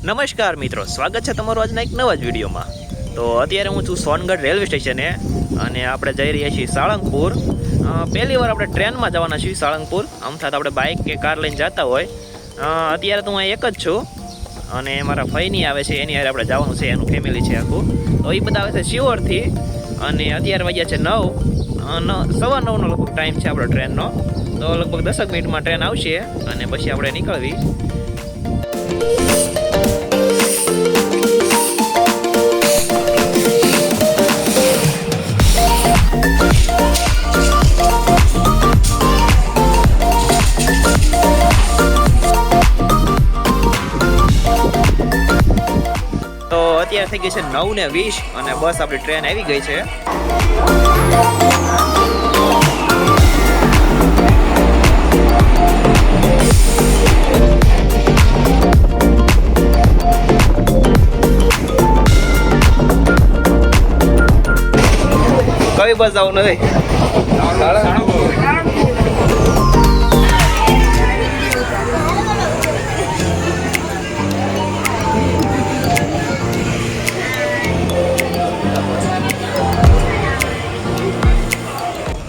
નમસ્કાર મિત્રો, સ્વાગત છે તમારું આજના એક નવા જ વિડીયોમાં। તો અત્યારે હું છું સોનગઢ રેલવે સ્ટેશને અને આપણે જઈ રહ્યા છીએ સાળંગપુર। પહેલી વાર આપણે ટ્રેનમાં જવાના છીએ સાળંગપુર। આમ થતાં આપણે બાઇક કે કાર લઈને જતા હોય। અત્યારે તો હું એક જ છું અને મારા ફઈની આવે છે, એની હારે આપણે જવાનું છે, એનું ફેમિલી છે આખું। તો એ બધા આવે છે શિહોરથી અને અત્યારે વાગ્યા છે 9, સવા 9નો લગભગ ટાઈમ છે આપણો ટ્રેનનો। તો લગભગ 10 મિનિટમાં ટ્રેન આવશે અને પછી આપણે નીકળવી। તો અત્યારે થઈ ગઈ છે 9:20 અને બસ આપણી ટ્રેન આવી ગઈ છે। કઈ બસ આવું નથી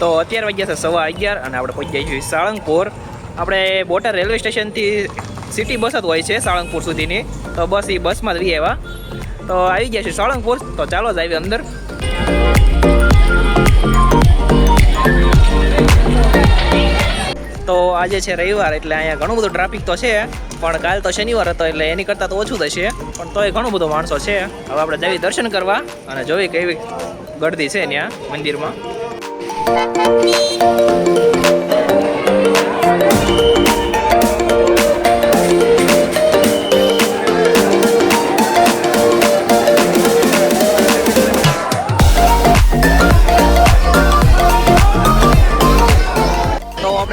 તો અત્યારે વાગ્યા છે 11:15 અને આપણે પહોંચી જઈએ છીએ સાળંગપુર। આપણે બોટાદ રેલવે સ્ટેશનથી સિટી બસ જ હોય છે સાળંગપુર સુધીની, તો બસ એ બસમાં જ રહી આવ્યા। તો આવી ગયા છે સાળંગપુર, તો ચાલો જ આવી અંદર। તો આજે છે રવિવાર એટલે અહીંયા ઘણું બધું ટ્રાફિક તો છે, પણ કાલ તો શનિવાર હતો એટલે એની કરતાં તો ઓછું થશે, પણ તોય ઘણું બધું માણસો છે। હવે આપણે જઈએ દર્શન કરવા અને જોઈ કેવી ગળદી છે ત્યાં મંદિરમાં।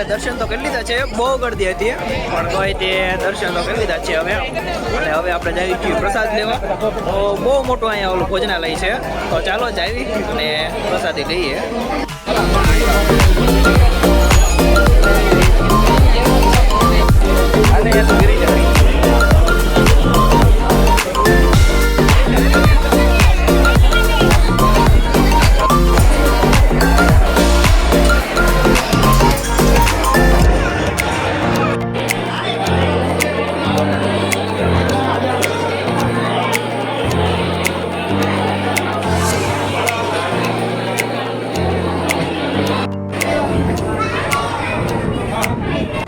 દર્શન તો કરી લીધા છે, બહુ ગળદી હતી પણ તોય તે દર્શન તો કરી લીધા છે હવે। અને હવે આપણે જઈએ છીએ પ્રસાદ લેવા। તો બહુ મોટું અહીંયા ઓલું ભોજનાલય છે, તો ચાલો જ આવી અને પ્રસાદી લઈએ।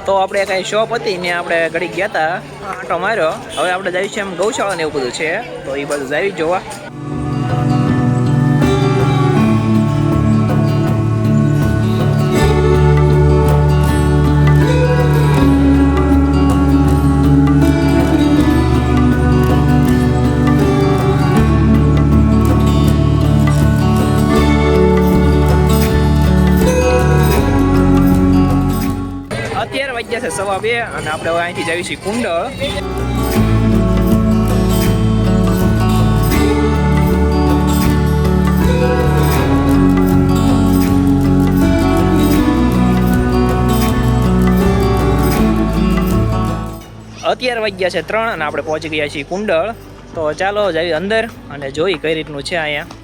તો આપણે કઈ શોપ હતી ને આપણે ઘડી ગયા હતા, આંટો માર્યો। હવે આપણે જઈએ છીએ એમ ગૌશાળા ને એવું બધું છે, તો એ બધું જઈ જોવા। અત્યારે વાગ્યા છે 2:15 અને આપણે હવે અહીંથી જઈએ છીએ કુંડળ। અત્યારે વાગ્યા છે 3 અને આપણે પહોંચી ગયા છીએ કુંડળ। તો ચાલો જઈએ અંદર અને જોઈ કઈ રીતનું છે અહીંયા।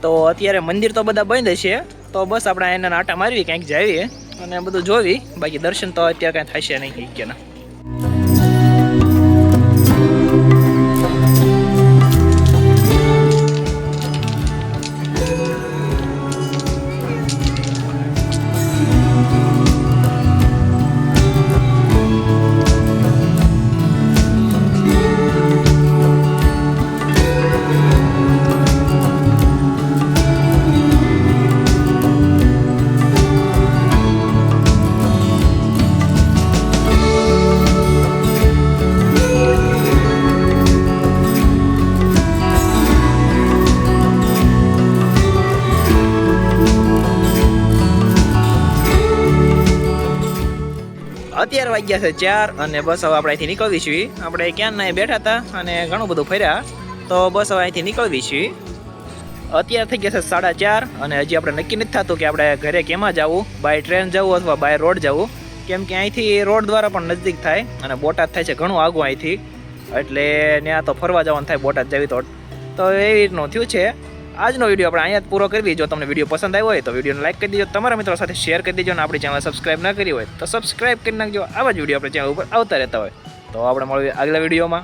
તો અત્યારે મંદિર તો બધા બંધ છે, તો બસ આપણે એના આટા મારવી ક્યાંક જાવીએ અને બધું જોવી, બાકી દર્શન તો અત્યારે કાંઈ થશે નહીં કે ના। અત્યારે વાગ્યા છે 4 અને બસ હવે આપણે અહીંથી નીકળવી છીએ. આપણે ક્યાં ના બેઠા હતા અને ઘણું બધું ફર્યા, તો બસ હવે અહીંથી નીકળવી છીએ. અત્યારે થઈ ગયા છે 4:30 અને હજી આપણે નક્કી નથી થતું કે આપણે ઘરે કેમાં જવું, બાય ટ્રેન જવું અથવા બાય રોડ જવું, કેમ કે અહીંથી રોડ દ્વારા પણ નજદીક થાય અને બોટાદ થાય છે ઘણું આગું અહીંથી, એટલે ત્યાં તો ફરવા જવાનું થાય બોટાદ જવી તો એવી રીતનું થયું છે. આજનો વિડીયો આપણે અહીંયા જ પૂરો કરવી. જો તમને વિડીયો પસંદ આવ્યો હોય તો વિડીયોને લાઈક કરી દેજો, તમારા મિત્રો સાથે શેર કરી દેજો, અને આપણી ચેનલ સબસ્ક્રાઈબ ન કરી હોય તો સબસ્ક્રાઈબ કરી નાખજો. આવા જ વિડીયો આપણે ચેનલ ઉપર આવતા રહેતા હોય. તો આપણે મળીએ આગલા વિડીયોમાં.